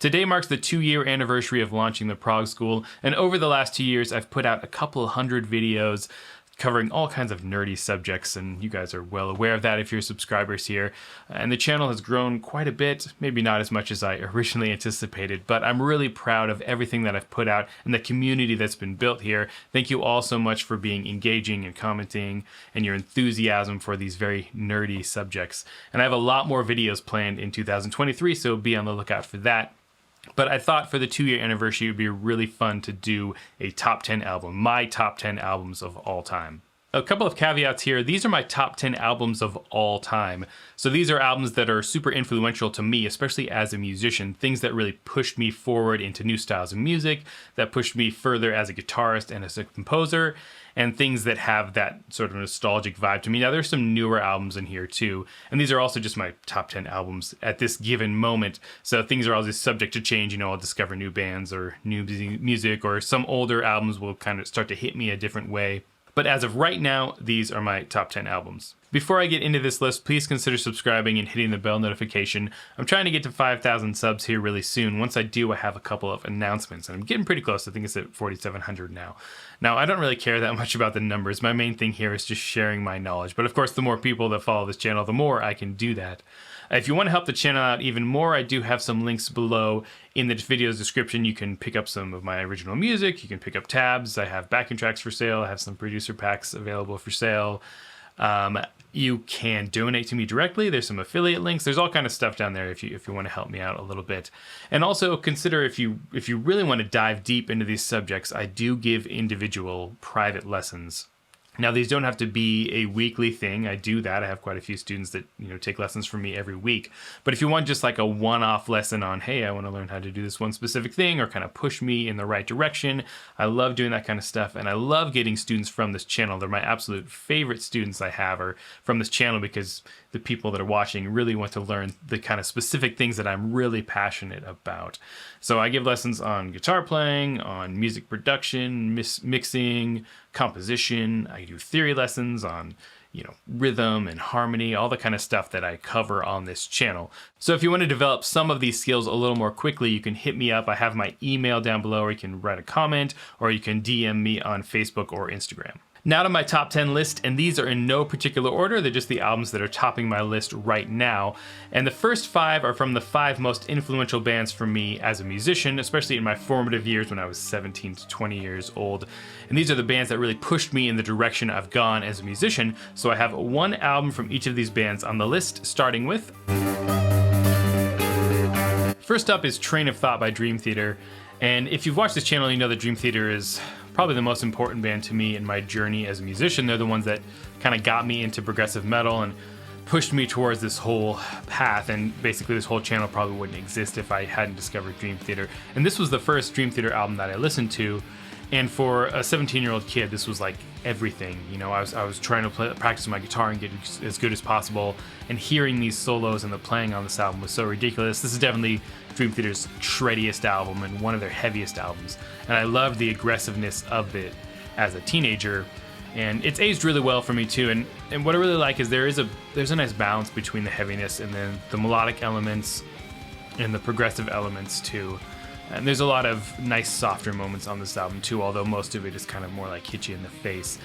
Today marks the 2-year anniversary of launching the Prog School, and over the last 2 years I've put out a couple hundred videos covering all kinds of nerdy subjects, and you guys are well aware of that if you're subscribers here. And the channel has grown quite a bit, maybe not as much as I originally anticipated, but I'm really proud of everything that I've put out and the community that's been built here. Thank you all so much for being engaging and commenting and your enthusiasm for these very nerdy subjects. And I have a lot more videos planned in 2023, so be on the lookout for that. But I thought for the 2-year anniversary, it would be really fun to do a top 10 album, my top 10 albums of all time. A couple of caveats here. These are my top 10 albums of all time. So these are albums that are super influential to me, especially as a musician, things that really pushed me forward into new styles of music, that pushed me further as a guitarist and as a composer, and things that have that sort of nostalgic vibe to me. Now, there's some newer albums in here too, and these are also just my top 10 albums at this given moment. So things are always subject to change. You know, I'll discover new bands or new music, or some older albums will kind of start to hit me a different way. But as of right now, these are my top 10 albums. Before I get into this list, please consider subscribing and hitting the bell notification. I'm trying to get to 5,000 subs here really soon. Once I do, I have a couple of announcements, and I'm getting pretty close. I think it's at 4,700 now. Now, I don't really care that much about the numbers. My main thing here is just sharing my knowledge. But of course, the more people that follow this channel, the more I can do that. If you want to help the channel out even more, I do have some links below in the video's description. You can pick up some of my original music. You can pick up tabs. I have backing tracks for sale. I have some producer packs available for sale. You can donate to me directly. There's some affiliate links. There's all kind of stuff down there if you want to help me out a little bit. And also consider if you really want to dive deep into these subjects, I do give individual private lessons. Now, these don't have to be a weekly thing. I do that. I have quite a few students that, take lessons from me every week. But if you want just like a one-off lesson on, hey, I want to learn how to do this one specific thing, or kind of push me in the right direction, I love doing that kind of stuff. And I love getting students from this channel. They're my absolute favorite students I have are from this channel, because the people that are watching really want to learn the kind of specific things that I'm really passionate about. So I give lessons on guitar playing, on music production, mixing, composition. I do theory lessons on, rhythm and harmony, all the kind of stuff that I cover on this channel. So if you want to develop some of these skills a little more quickly, you can hit me up. I have my email down below, or you can write a comment, or you can DM me on Facebook or Instagram. Now to my top 10 list, and these are in no particular order. They're just the albums that are topping my list right now. And the first 5 are from the 5 most influential bands for me as a musician, especially in my formative years when I was 17 to 20 years old. And these are the bands that really pushed me in the direction I've gone as a musician. So I have one album from each of these bands on the list, starting with... First up is Train of Thought by Dream Theater. And if you've watched this channel, you know that Dream Theater is probably the most important band to me in my journey as a musician. They're the ones that kind of got me into progressive metal and pushed me towards this whole path, and basically this whole channel probably wouldn't exist if I hadn't discovered Dream Theater. And this was the first Dream Theater album that I listened to, and for a 17-year-old kid, this was like everything. I was trying to practice my guitar and get as good as possible, and hearing these solos and the playing on this album was so ridiculous. This is definitely Dream Theater's shreddiest album and one of their heaviest albums, and I loved the aggressiveness of it as a teenager, and it's aged really well for me too. And what I really like is there's a nice balance between the heaviness and then the melodic elements and the progressive elements too. And there's a lot of nice softer moments on this album too, although most of it is kind of more like hit you in the face.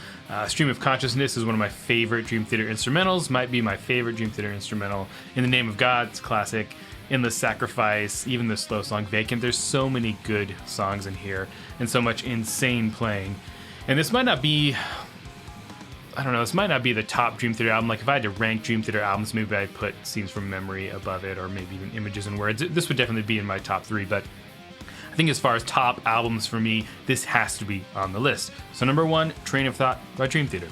Stream of Consciousness is one of my favorite Dream Theater instrumentals, might be my favorite Dream Theater instrumental. In the Name of God, it's classic. Endless Sacrifice, even the slow song Vacant. There's so many good songs in here and so much insane playing. And this might not be, this might not be the top Dream Theater album. Like if I had to rank Dream Theater albums, maybe I'd put Scenes from Memory above it, or maybe even Images and Words. This would definitely be in my top 3, but I think as far as top albums for me, this has to be on the list. So number 1, Train of Thought by Dream Theater.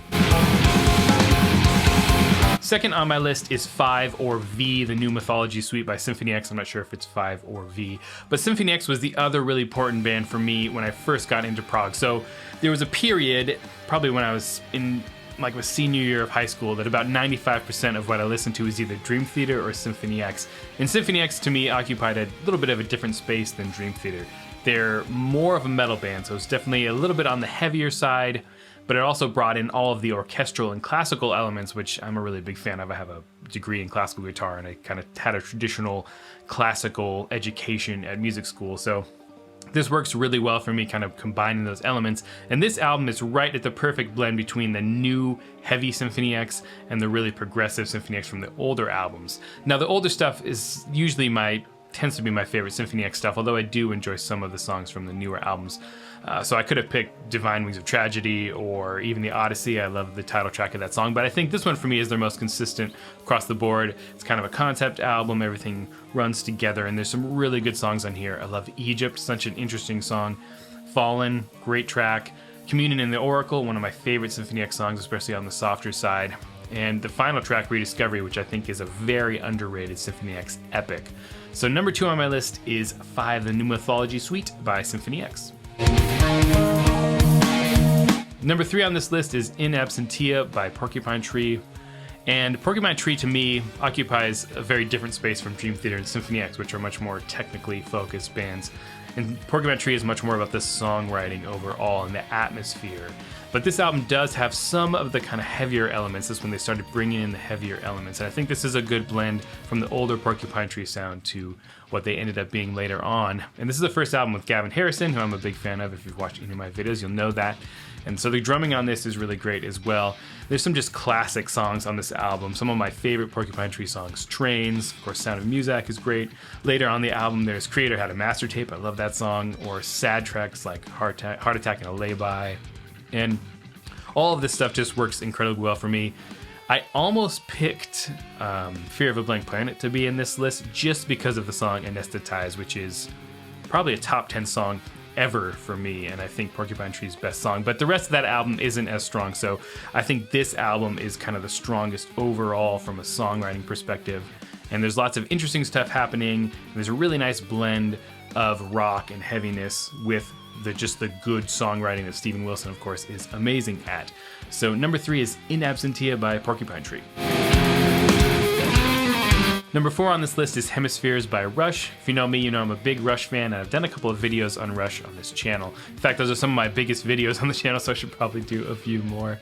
Second on my list is 5 or V, the New Mythology Suite by Symphony X. I'm not sure if it's 5 or V, but Symphony X was the other really important band for me when I first got into prog. So there was a period, probably when I was in like my senior year of high school, that about 95% of what I listened to was either Dream Theater or Symphony X. And Symphony X to me occupied a little bit of a different space than Dream Theater. They're more of a metal band, so it's definitely a little bit on the heavier side, but it also brought in all of the orchestral and classical elements, which I'm a really big fan of. I have a degree in classical guitar, and I kind of had a traditional classical education at music school, so this works really well for me, kind of combining those elements. And this album is right at the perfect blend between the new heavy Symphony X and the really progressive Symphony X from the older albums. Now, the older stuff is usually tends to be my favorite Symphony X stuff, although I do enjoy some of the songs from the newer albums. So I could have picked Divine Wings of Tragedy or even the Odyssey. I love the title track of that song, but I think this one for me is their most consistent across the board. It's kind of a concept album, everything runs together, and there's some really good songs on here. I love Egypt, such an interesting song. Fallen, great track. Communion in the Oracle, one of my favorite Symphony X songs, especially on the softer side. And the final track, Rediscovery, which I think is a very underrated Symphony X epic. So number 2 on my list is 5, the New Mythology Suite by Symphony X. Number 3 on this list is In Absentia by Porcupine Tree. And Porcupine Tree, to me, occupies a very different space from Dream Theater and Symphony X, which are much more technically focused bands. And Porcupine Tree is much more about the songwriting overall and the atmosphere. But this album does have some of the kind of heavier elements. This is when they started bringing in the heavier elements. And I think this is a good blend from the older Porcupine Tree sound to what they ended up being later on. And this is the first album with Gavin Harrison, who I'm a big fan of. If you've watched any of my videos, you'll know that. And so the drumming on this is really great as well. There's some just classic songs on this album. Some of my favorite Porcupine Tree songs, Trains, of course, Sound of Muzak is great. Later on the album, there's Creator Had a Master Tape, I love that song, or sad tracks like Heart Attack and a Lay-By. And all of this stuff just works incredibly well for me. I almost picked Fear of a Blank Planet to be in this list just because of the song Anesthetize, which is probably a top 10 song ever for me, and I think Porcupine Tree's best song. But the rest of that album isn't as strong, so I think this album is kind of the strongest overall from a songwriting perspective. And there's lots of interesting stuff happening. There's a really nice blend of rock and heaviness with just the good songwriting that Steven Wilson, of course, is amazing at. So number 3 is In Absentia by Porcupine Tree. Number 4 on this list is Hemispheres by Rush. If you know me, you know I'm a big Rush fan, and I've done a couple of videos on Rush on this channel. In fact, those are some of my biggest videos on the channel, so I should probably do a few more.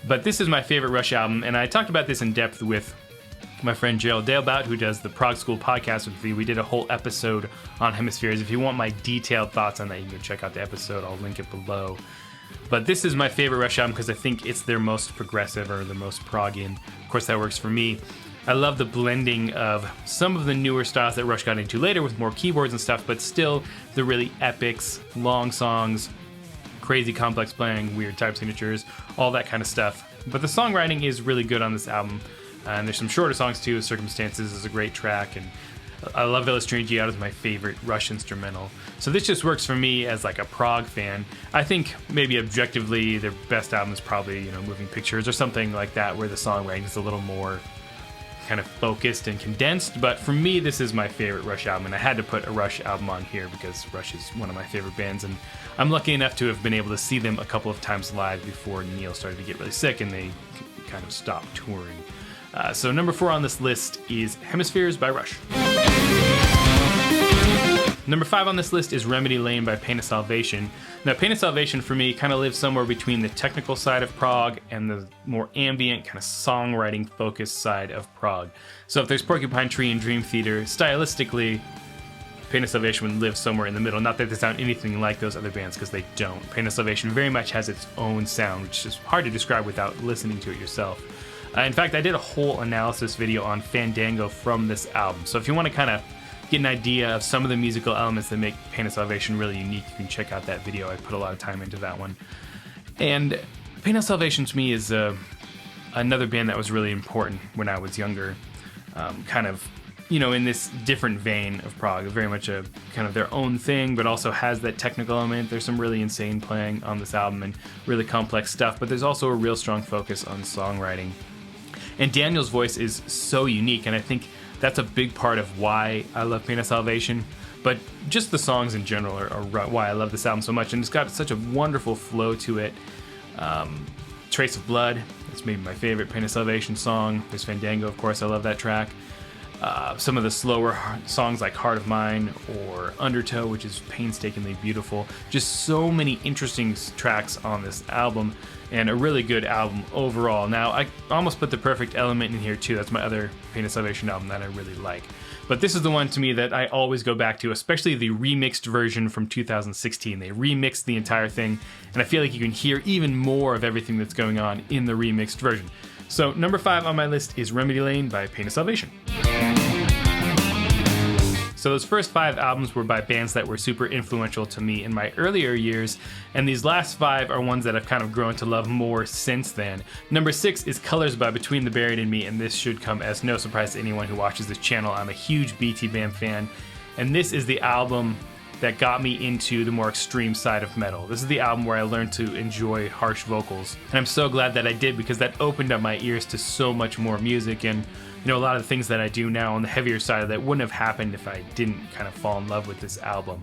But this is my favorite Rush album, and I talked about this in depth with my friend Gerald Dalebout, who does the Prog School podcast with me. We did a whole episode on Hemispheres. If you want my detailed thoughts on that, you can check out the episode. I'll link it below. But this is my favorite Rush album because I think it's their most progressive or the most prog-in. Of course, that works for me. I love the blending of some of the newer styles that Rush got into later with more keyboards and stuff, but still the really epics, long songs, crazy complex playing, weird type signatures, all that kind of stuff. But the songwriting is really good on this album. And there's some shorter songs too. Circumstances is a great track, and I love Illustrated Out is my favorite Rush instrumental. So this just works for me as like a prog fan. I think maybe objectively their best album is probably, Moving Pictures or something like that, where the songwriting is a little more kind of focused and condensed. But for me, this is my favorite Rush album, and I had to put a Rush album on here because Rush is one of my favorite bands, and I'm lucky enough to have been able to see them a couple of times live before Neil started to get really sick and they kind of stopped touring. So number 4 on this list is Hemispheres by Rush. Number 5 on this list is Remedy Lane by Pain of Salvation. Now, Pain of Salvation for me kind of lives somewhere between the technical side of prog and the more ambient, kind of songwriting focused side of prog. So if there's Porcupine Tree and Dream Theater, stylistically, Pain of Salvation would live somewhere in the middle. Not that they sound anything like those other bands, because they don't. Pain of Salvation very much has its own sound, which is hard to describe without listening to it yourself. In fact, I did a whole analysis video on Fandango from this album. So if you want to kind of get an idea of some of the musical elements that make Pain of Salvation really unique, you can check out that video. I put a lot of time into that one. And Pain of Salvation to me is another band that was really important when I was younger. Kind of, in this different vein of prog, very much a kind of their own thing, but also has that technical element. There's some really insane playing on this album and really complex stuff, but there's also a real strong focus on songwriting. And Daniel's voice is so unique, and I think that's a big part of why I love Pain of Salvation. But just the songs in general are why I love this album so much, and it's got such a wonderful flow to it. Trace of Blood, it's maybe my favorite Pain of Salvation song. There's Fandango, of course, I love that track. Some of the slower songs like Heart of Mine or Undertow, which is painstakingly beautiful. Just so many interesting tracks on this album. and a really good album overall. Now, I almost put The Perfect Element in here too. That's my other Pain of Salvation album that I really like. But this is the one to me that I always go back to, especially the remixed version from 2016. They remixed the entire thing, and I feel like you can hear even more of everything that's going on in the remixed version. So number 5 on my list is Remedy Lane by Pain of Salvation. So those first 5 albums were by bands that were super influential to me in my earlier years, and these last 5 are ones that I've kind of grown to love more since then. Number 6 is Colors by Between the Buried and Me, and this should come as no surprise to anyone who watches this channel. I'm a huge BT Bam fan, and this is the album that got me into the more extreme side of metal. This is the album where I learned to enjoy harsh vocals, and I'm so glad that I did, because that opened up my ears to so much more music, and a lot of the things that I do now on the heavier side that wouldn't have happened if I didn't kind of fall in love with this album.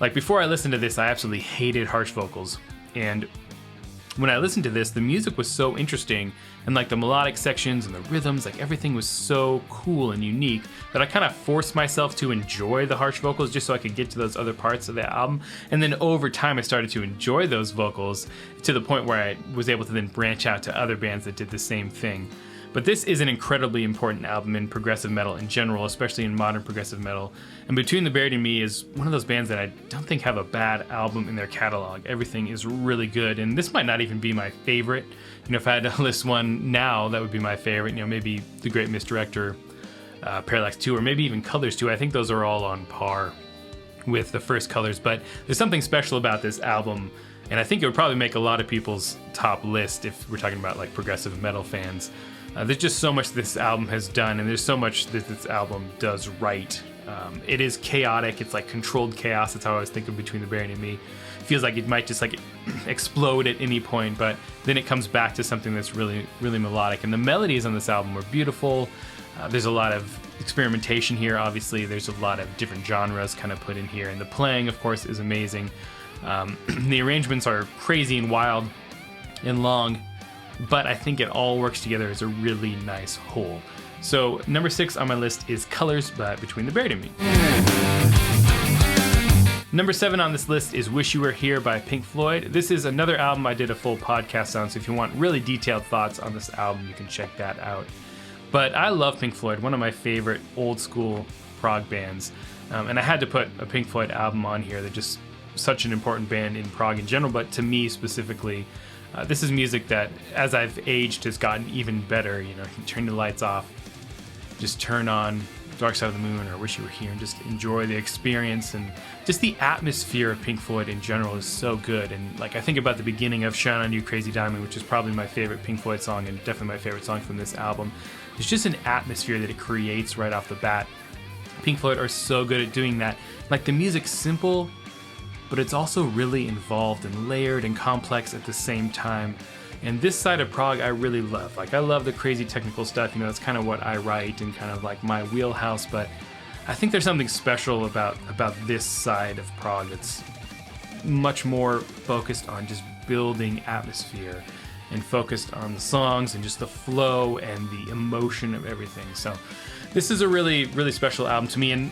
Like, before I listened to this, I absolutely hated harsh vocals, and when I listened to this, the music was so interesting, and like the melodic sections and the rhythms, like everything was so cool and unique that I kind of forced myself to enjoy the harsh vocals just so I could get to those other parts of the album. And then over time I started to enjoy those vocals to the point where I was able to then branch out to other bands that did the same thing. But this is an incredibly important album in progressive metal in general, especially in modern progressive metal. And Between the Buried and Me is one of those bands that I don't think have a bad album in their catalog. Everything is really good, and this might not even be my favorite. If I had to list one now, that would be my favorite. Maybe The Great Misdirector, Parallax 2, or maybe even Colors 2. I think those are all on par with the first Colors, but there's something special about this album, and I think it would probably make a lot of people's top list if we're talking about like progressive metal fans. There's just so much this album has done, and there's so much that this album does right. It is chaotic. It's like controlled chaos. That's how I always think of Between the Buried and Me. It feels like it might just like explode at any point, but then it comes back to something that's really, really melodic. And the melodies on this album were beautiful. There's a lot of experimentation here. Obviously, there's a lot of different genres kind of put in here, and the playing, of course, is amazing. The arrangements are crazy and wild and long, but I think it all works together as a really nice whole. So number 6 on my list is Colors by Between the Buried and Me. Number 7 on this list is Wish You Were Here by Pink Floyd. This is another album I did a full podcast on, so if you want really detailed thoughts on this album, you can check that out. But I love Pink Floyd, one of my favorite old school prog bands. And I had to put a Pink Floyd album on here. They're just such an important band in prog in general, but to me specifically, this is music that, as I've aged, has gotten even better. You turn the lights off, just turn on Dark Side of the Moon or Wish You Were Here, and just enjoy the experience. And just the atmosphere of Pink Floyd in general is so good. And like, I think about the beginning of Shine On You Crazy Diamond, which is probably my favorite Pink Floyd song, and definitely my favorite song from this album. There's just an atmosphere that it creates right off the bat. Pink Floyd are so good at doing that. Like, the music's simple, but it's also really involved and layered and complex at the same time. And this side of prog I really love. Like, I love the crazy technical stuff, that's kind of what I write and kind of like my wheelhouse, but I think there's something special about this side of prog that's much more focused on just building atmosphere and focused on the songs and just the flow and the emotion of everything. So this is a really, really special album to me, and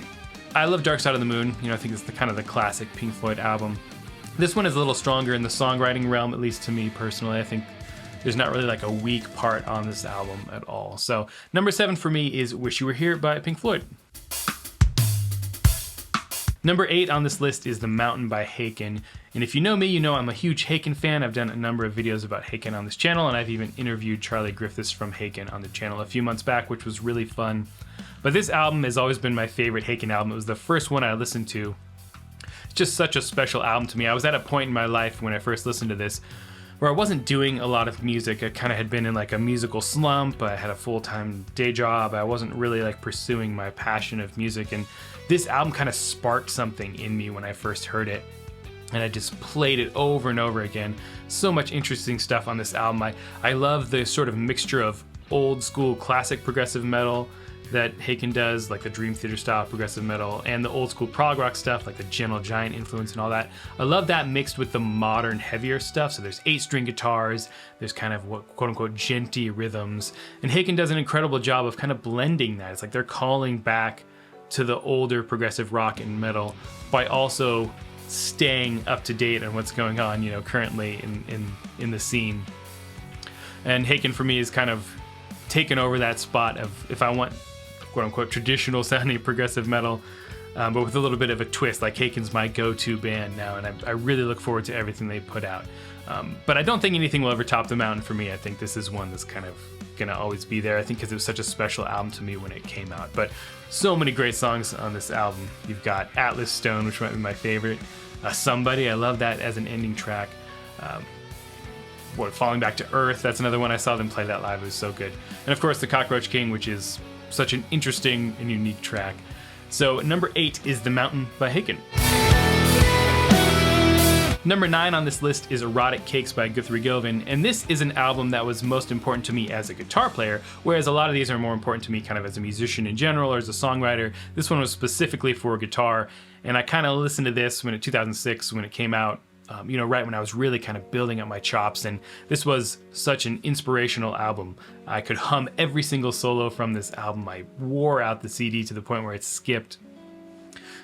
I love Dark Side of the Moon. I think it's the kind of the classic Pink Floyd album. This one is a little stronger in the songwriting realm, at least to me personally. I think there's not really like a weak part on this album at all. So number 7 for me is Wish You Were Here by Pink Floyd. Number 8 on this list is The Mountain by Haken. And if you know me, you know I'm a huge Haken fan. I've done a number of videos about Haken on this channel, and I've even interviewed Charlie Griffiths from Haken on the channel a few months back, which was really fun. But this album has always been my favorite Haken album. It was the first one I listened to. It's just such a special album to me. I was at a point in my life when I first listened to this where I wasn't doing a lot of music. I kind of had been in like a musical slump. I had a full-time day job. I wasn't really like pursuing my passion of music, and this album kind of sparked something in me when I first heard it, and I just played it over and over again. So much interesting stuff on this album. I love the sort of mixture of old school classic progressive metal that Haken does, like the Dream Theater style progressive metal, and the old school prog rock stuff, like the Gentle Giant influence and all that. I love that mixed with the modern heavier stuff. So there's 8-string guitars, there's kind of what quote unquote genty rhythms, and Haken does an incredible job of kind of blending that. It's like they're calling back to the older progressive rock and metal by also staying up to date on what's going on, currently in the scene. And Haken for me is kind of taken over that spot of, if I want quote unquote traditional sounding progressive metal, but with a little bit of a twist. Like, Haken's my go-to band now, and I really look forward to everything they put out. But I don't think anything will ever top the mountain for me. I think this is one that's kind of gonna always be there, I think, because it was such a special album to me when it came out. But so many great songs on this album. You've got Atlas Stone, which might be my favorite. Somebody, I love that as an ending track. Falling Back to Earth, that's another one. I saw them play that live, it was so good. And of course, The Cockroach King, which is such an interesting and unique track. So number 8 is The Mountain by Haken. Number 9 on this list is Erotic Cakes by Guthrie Govan, and this is an album that was most important to me as a guitar player, whereas a lot of these are more important to me kind of as a musician in general or as a songwriter. This one was specifically for guitar, and I kind of listened to this in 2006 when it came out, right when I was really kind of building up my chops, and this was such an inspirational album. I could hum every single solo from this album. I wore out the CD to the point where it skipped.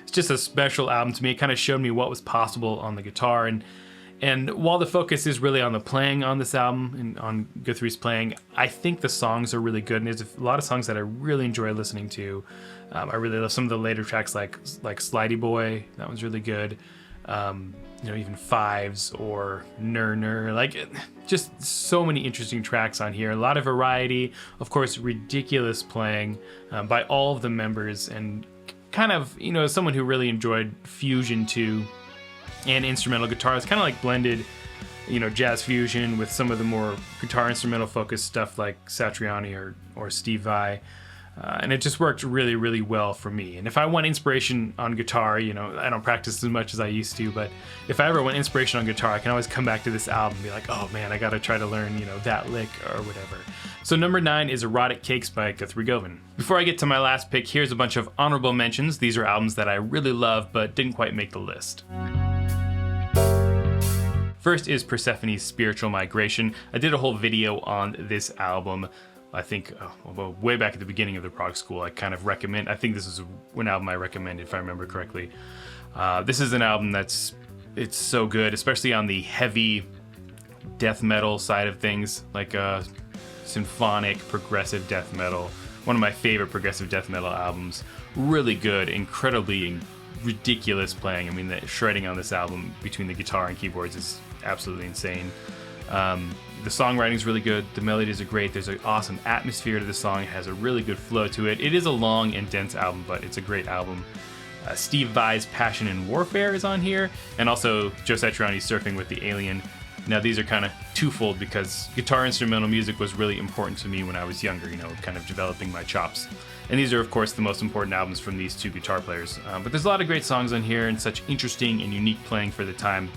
It's just a special album to me. It kind of showed me what was possible on the guitar, and while the focus is really on the playing on this album and on Guthrie's playing, I think the songs are really good, and there's a lot of songs that I really enjoy listening to. I really love some of the later tracks like Slidey Boy. That one's really good. Even Fives or Ner, like, just so many interesting tracks on here. A lot of variety, of course, ridiculous playing by all of the members, and kind of, as someone who really enjoyed fusion too and instrumental guitars, kind of like blended, jazz fusion with some of the more guitar instrumental focused stuff like Satriani or Steve Vai. And it just worked really, really well for me. And if I want inspiration on guitar, I don't practice as much as I used to, but if I ever want inspiration on guitar, I can always come back to this album and be like, oh man, I gotta try to learn, that lick or whatever. So number 9 is Erotic Cakes by Guthrie Govan. Before I get to my last pick, here's a bunch of honorable mentions. These are albums that I really love but didn't quite make the list. First is Persephone's Spiritual Migration. I did a whole video on this album, I think, way back at the beginning of the Prog School. I think this is an album I recommended, if I remember correctly. This is an album it's so good, especially on the heavy death metal side of things, like symphonic progressive death metal. One of my favorite progressive death metal albums. Really good, incredibly ridiculous playing. I mean, the shredding on this album between the guitar and keyboards is absolutely insane. The songwriting is really good. The melodies are great. There's an awesome atmosphere to the song. It has a really good flow to it. It is a long and dense album, but it's a great album. Steve Vai's Passion and Warfare is on here, and also Joe Satriani's Surfing with the Alien. Now, these are kind of twofold because guitar instrumental music was really important to me when I was younger, kind of developing my chops. And these are, of course, the most important albums from these two guitar players. But there's a lot of great songs on here and such interesting and unique playing for the time.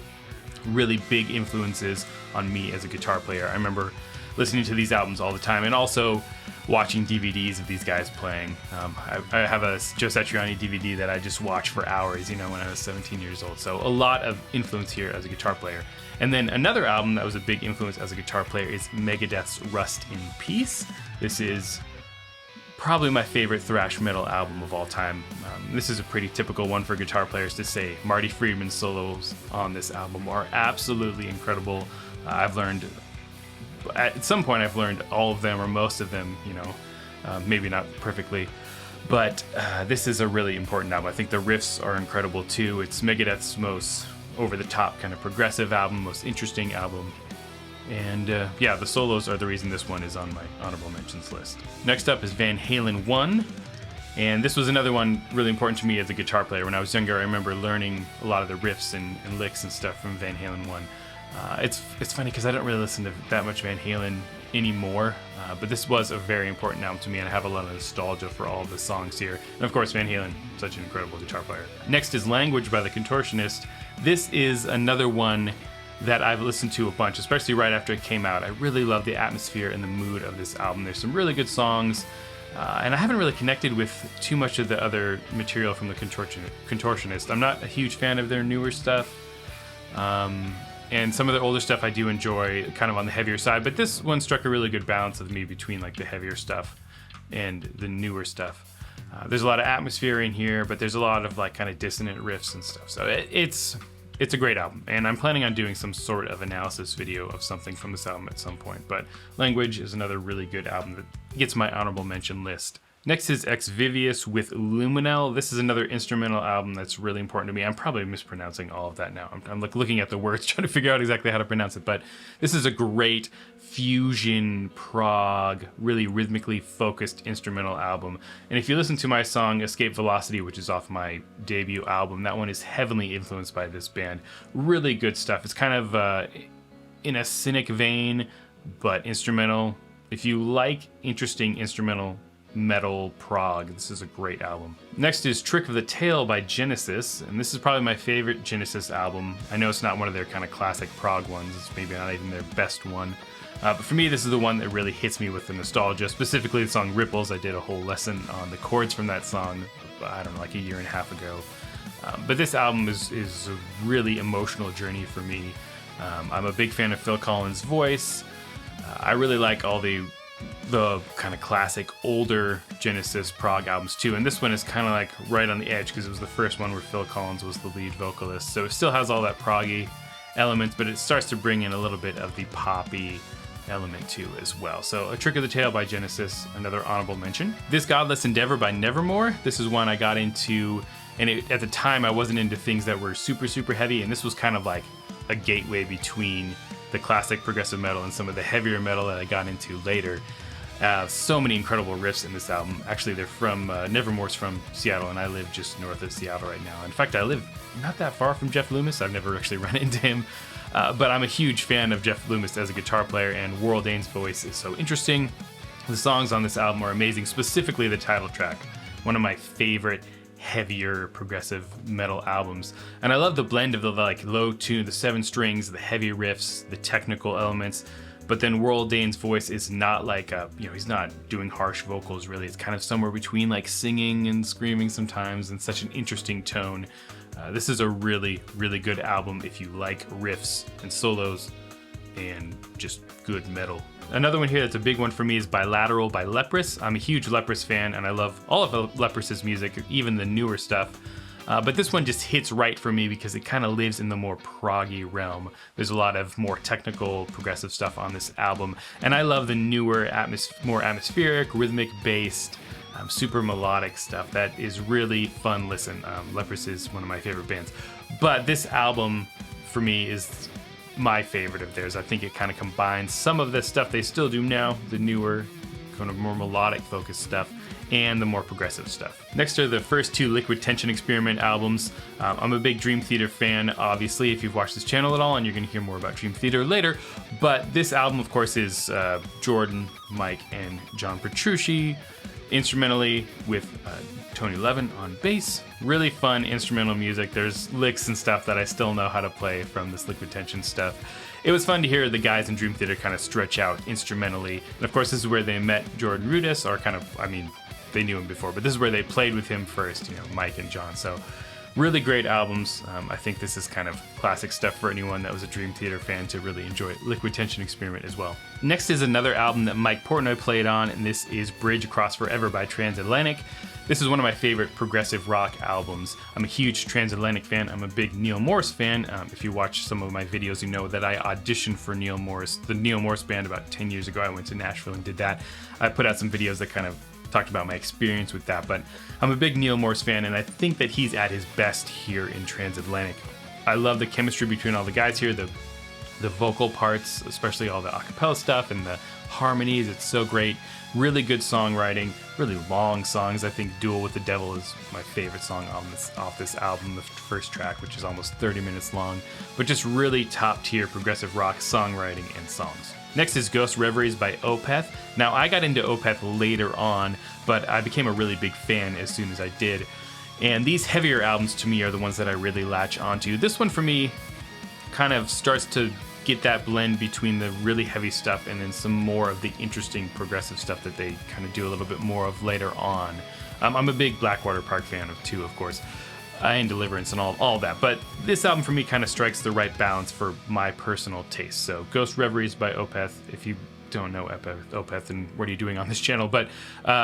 Really big influences on me as a guitar player. I remember listening to these albums all the time and also watching DVDs of these guys playing. I have a Joe Satriani DVD that I just watched for hours, when I was 17 years old. So a lot of influence here as a guitar player. And then another album that was a big influence as a guitar player is Megadeth's Rust in Peace. This is probably my favorite thrash metal album of all time. This is a pretty typical one for guitar players to say. Marty Friedman's solos on this album are absolutely incredible. At some point I've learned all of them or most of them, maybe not perfectly, but this is a really important album. I think the riffs are incredible too. It's Megadeth's most over-the-top kind of progressive album, most interesting album. And the solos are the reason this one is on my honorable mentions list. Next up is Van Halen 1. And this was another one really important to me as a guitar player. When I was younger, I remember learning a lot of the riffs and licks and stuff from Van Halen 1. It's funny because I don't really listen to that much Van Halen anymore, but this was a very important album to me, and I have a lot of nostalgia for all of the songs here. And of course, Van Halen, such an incredible guitar player. Next is Language by The Contortionist. This is another one that I've listened to a bunch, especially right after it came out. I really love the atmosphere and the mood of this album. There's some really good songs, and I haven't really connected with too much of the other material from The Contortionist. I'm not a huge fan of their newer stuff, and some of their older stuff I do enjoy, kind of on the heavier side, but this one struck a really good balance of me between like the heavier stuff and the newer stuff. There's a lot of atmosphere in here, but there's a lot of like kind of dissonant riffs and stuff. So it's it's a great album, and I'm planning on doing some sort of analysis video of something from this album at some point, but Language is another really good album that gets my honorable mention list. Next is Ex Vivius with Luminel. This is another instrumental album that's really important to me. I'm probably mispronouncing all of that now. I'm looking at the words, trying to figure out exactly how to pronounce it, but this is a great fusion prog, really rhythmically focused instrumental album. And if you listen to my song Escape Velocity, which is off my debut album, that one is heavily influenced by this band. Really good stuff. It's kind of in a cynic vein, but instrumental. If you like interesting instrumental metal prog, this is a great album. Next is Trick of the Tail by Genesis, and this is probably my favorite Genesis album. I know it's not one of their kind of classic prog ones, it's maybe not even their best one, but for me this is the one that really hits me with the nostalgia, specifically the song Ripples. I did a whole lesson on the chords from that song, I don't know, like a year and a half ago. But this album is a really emotional journey for me. I'm a big fan of Phil Collins' voice. I really like all the kind of classic older Genesis prog albums too, and this one is kind of like right on the edge because it was the first one where Phil Collins was the lead vocalist, so it still has all that proggy elements, but it starts to bring in a little bit of the poppy element too as well. So A Trick of the Tail by Genesis, another honorable mention. This Godless Endeavor by Nevermore. This is one I got into, and at the time I wasn't into things that were super heavy, and this was kind of like a gateway between the classic progressive metal and some of the heavier metal that I got into later. So many incredible riffs in this album. Actually, they're from Nevermore's from Seattle, and I live just north of Seattle right now. In fact, I live not that far from Jeff Loomis. I've never actually run into him, but I'm a huge fan of Jeff Loomis as a guitar player, and Warrell Dane's voice is so interesting. The songs on this album are amazing, specifically the title track, one of my favorite heavier progressive metal albums. And I love the blend of the like low tune, the 7 strings, the heavy riffs, the technical elements. But then Warrell Dane's voice is not like he's not doing harsh vocals really. It's kind of somewhere between like singing and screaming sometimes, and such an interesting tone. This is a really good album if you like riffs and solos and just good metal. Another one here that's a big one for me is Bilateral by Leprous. I'm a huge Leprous fan, and I love all of Leprous's music, even the newer stuff. But this one just hits right for me because it kind of lives in the more proggy realm. There's a lot of more technical, progressive stuff on this album, and I love the newer, more atmospheric, rhythmic-based, super melodic stuff that is really fun listen. Leprous is one of my favorite bands. But this album, for me, is my favorite of theirs. I think it kind of combines some of the stuff they still do now, the newer, kind of more melodic focused stuff, and the more progressive stuff. Next are the first 2 Liquid Tension Experiment albums. I'm a big Dream Theater fan, obviously, if you've watched this channel at all, and you're going to hear more about Dream Theater later. But this album, of course, is Jordan, Mike, and John Petrucci, instrumentally with Tony Levin on bass. Really fun instrumental music. There's licks and stuff that I still know how to play from this Liquid Tension stuff. It was fun to hear the guys in Dream Theater kind of stretch out instrumentally. And of course, this is where they met Jordan Rudess, or kind of, I mean, they knew him before, but this is where they played with him first, Mike and John. So really great albums. I think this is kind of classic stuff for anyone that was a Dream Theater fan to really enjoy. Liquid Tension Experiment as well. Next is another album that Mike Portnoy played on, and this is Bridge Across Forever by Transatlantic. This is one of my favorite progressive rock albums. I'm a huge Transatlantic fan. I'm a big Neil Morse fan. If you watch some of my videos, you know that I auditioned for Neil Morse, the Neil Morse band, about 10 years ago. I went to Nashville and did that. I put out some videos that kind of talked about my experience with that, but I'm a big Neil Morse fan, and I think that he's at his best here in Transatlantic. I love the chemistry between all the guys here, the vocal parts, especially all the a cappella stuff and the harmonies. It's so great. Really good songwriting, really long songs. I think Duel with the Devil is my favorite song off this album, the first track, which is almost 30 minutes long, but just really top tier progressive rock songwriting and songs. Next is Ghost Reveries by Opeth. Now, I got into Opeth later on, but I became a really big fan as soon as I did. And these heavier albums to me are the ones that I really latch onto. This one for me kind of starts to get that blend between the really heavy stuff and then some more of the interesting progressive stuff that they kind of do a little bit more of later on. I'm a big Blackwater Park fan too, of course, and Deliverance and all that. But this album for me kind of strikes the right balance for my personal taste. So Ghost Reveries by Opeth. If you don't know Opeth, then what are you doing on this channel? But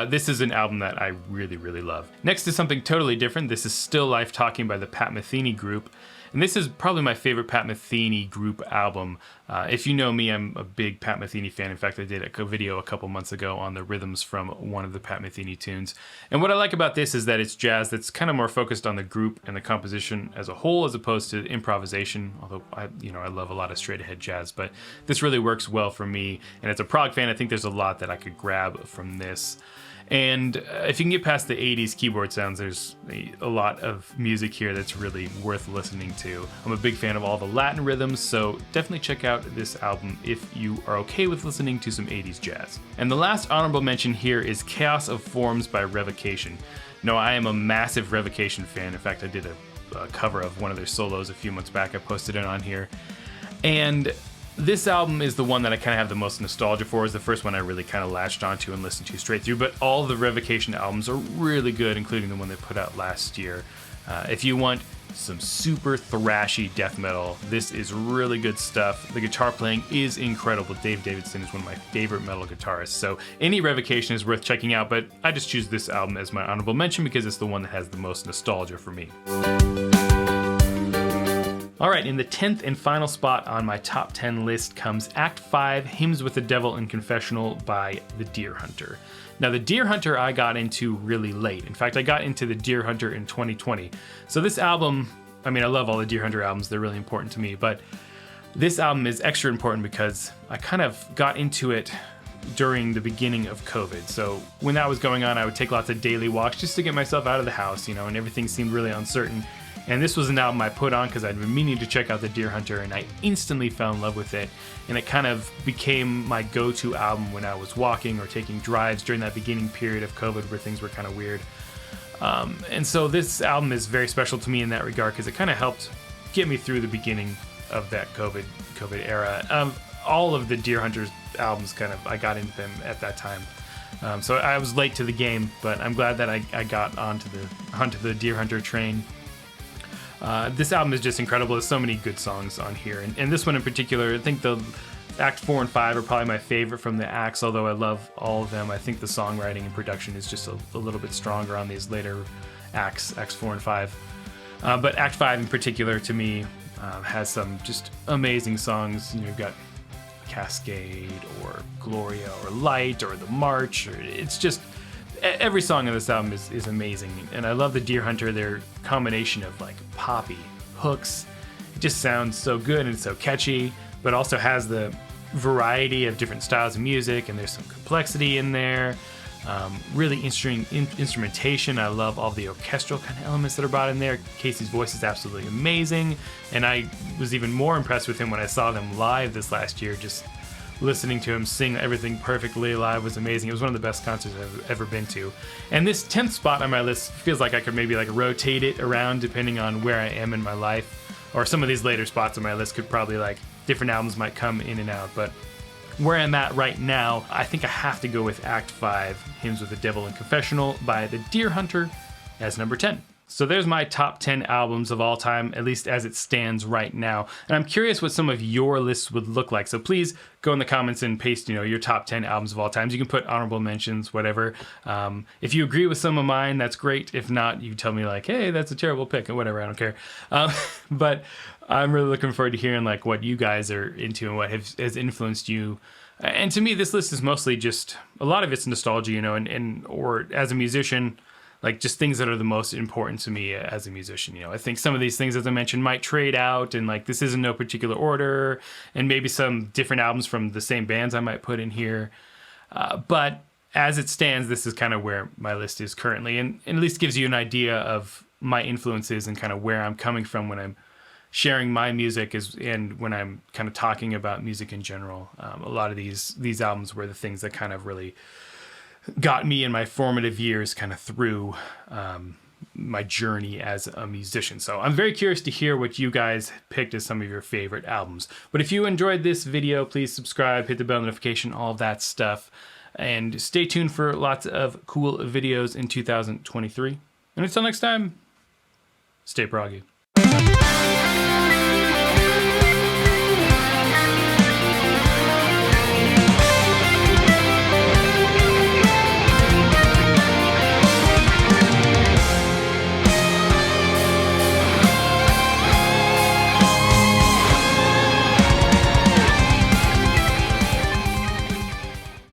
this is an album that I really love. Next is something totally different. This is Still Life Talking by the Pat Metheny Group. And this is probably my favorite Pat Metheny group album. If you know me, I'm a big Pat Metheny fan. In fact, I did a video a couple months ago on the rhythms from one of the Pat Metheny tunes. And what I like about this is that it's jazz that's kind of more focused on the group and the composition as a whole, as opposed to improvisation. Although I love a lot of straight ahead jazz, but this really works well for me. And as a prog fan, I think there's a lot that I could grab from this. And if you can get past the 80s keyboard sounds, there's a lot of music here that's really worth listening to. I'm a big fan of all the Latin rhythms, so definitely check out this album if you are okay with listening to some 80s jazz. And the last honorable mention here is Chaos of Forms by Revocation. No, I am a massive Revocation fan. In fact, I did a cover of one of their solos a few months back. I posted it on here. And this album is the one that I kind of have the most nostalgia for. It's the first one I really kind of latched onto and listened to straight through, but all the Revocation albums are really good, including the one they put out last year. If you want some super thrashy death metal, this is really good stuff. The guitar playing is incredible. Dave Davidson is one of my favorite metal guitarists, so any Revocation is worth checking out, but I just choose this album as my honorable mention because it's the one that has the most nostalgia for me. Alright, in the 10th and final spot on my top 10 list comes Act 5, Hymns with the Devil and Confessional by The Deer Hunter. Now, The Deer Hunter I got into really late. In fact, I got into The Deer Hunter in 2020. So this album, I mean, I love all the Deer Hunter albums, they're really important to me, but this album is extra important because I kind of got into it during the beginning of COVID. So when that was going on, I would take lots of daily walks just to get myself out of the house, and everything seemed really uncertain. And this was an album I put on because I'd been meaning to check out The Deer Hunter, and I instantly fell in love with it. And it kind of became my go-to album when I was walking or taking drives during that beginning period of COVID where things were kind of weird. And so this album is very special to me in that regard because it kind of helped get me through the beginning of that COVID era. All of the Deer Hunter's albums I got into them at that time. So I was late to the game, but I'm glad that I got onto the Deer Hunter train. This album is just incredible. There's so many good songs on here. And this one in particular, I think the Act 4 and 5 are probably my favorite from the acts, although I love all of them. I think the songwriting and production is just a little bit stronger on these later acts 4 and 5. But Act 5 in particular, to me, has some just amazing songs. You've got Cascade or Gloria or Light or The March. It's just... every song on this album is amazing, and I love the Deer Hunter, their combination of poppy hooks. It just sounds so good and so catchy, but also has the variety of different styles of music, and there's some complexity in there. Really interesting instrumentation. I love all the orchestral kind of elements that are brought in there. Casey's voice is absolutely amazing, and I was even more impressed with him when I saw them live this last year. Just listening to him sing everything perfectly live was amazing. It was one of the best concerts I've ever been to. And this 10th spot on my list feels like I could maybe rotate it around depending on where I am in my life. Or some of these later spots on my list could probably different albums might come in and out. But where I'm at right now, I think I have to go with Act 5, Hymns with the Devil and Confessional by The Deer Hunter as number 10. So there's my top 10 albums of all time, at least as it stands right now. And I'm curious what some of your lists would look like. So please go in the comments and paste, your top 10 albums of all time. You can put honorable mentions, whatever. If you agree with some of mine, that's great. If not, you tell me hey, that's a terrible pick or whatever. I don't care. But I'm really looking forward to hearing what you guys are into and what has influenced you. And to me, this list is mostly just a lot of it's nostalgia, or as a musician, just things that are the most important to me as a musician. I think some of these things, as I mentioned, might trade out, and this is in no particular order, and maybe some different albums from the same bands I might put in here. But as it stands, this is kind of where my list is currently, and at least gives you an idea of my influences and kind of where I'm coming from when I'm sharing my music and when I'm kind of talking about music in general. A lot of these albums were the things that kind of really got me in my formative years kind of through my journey as a musician. So I'm very curious to hear what you guys picked as some of your favorite albums. But if you enjoyed this video, please subscribe, hit the bell notification, all of that stuff. And stay tuned for lots of cool videos in 2023. And until next time, stay proggy.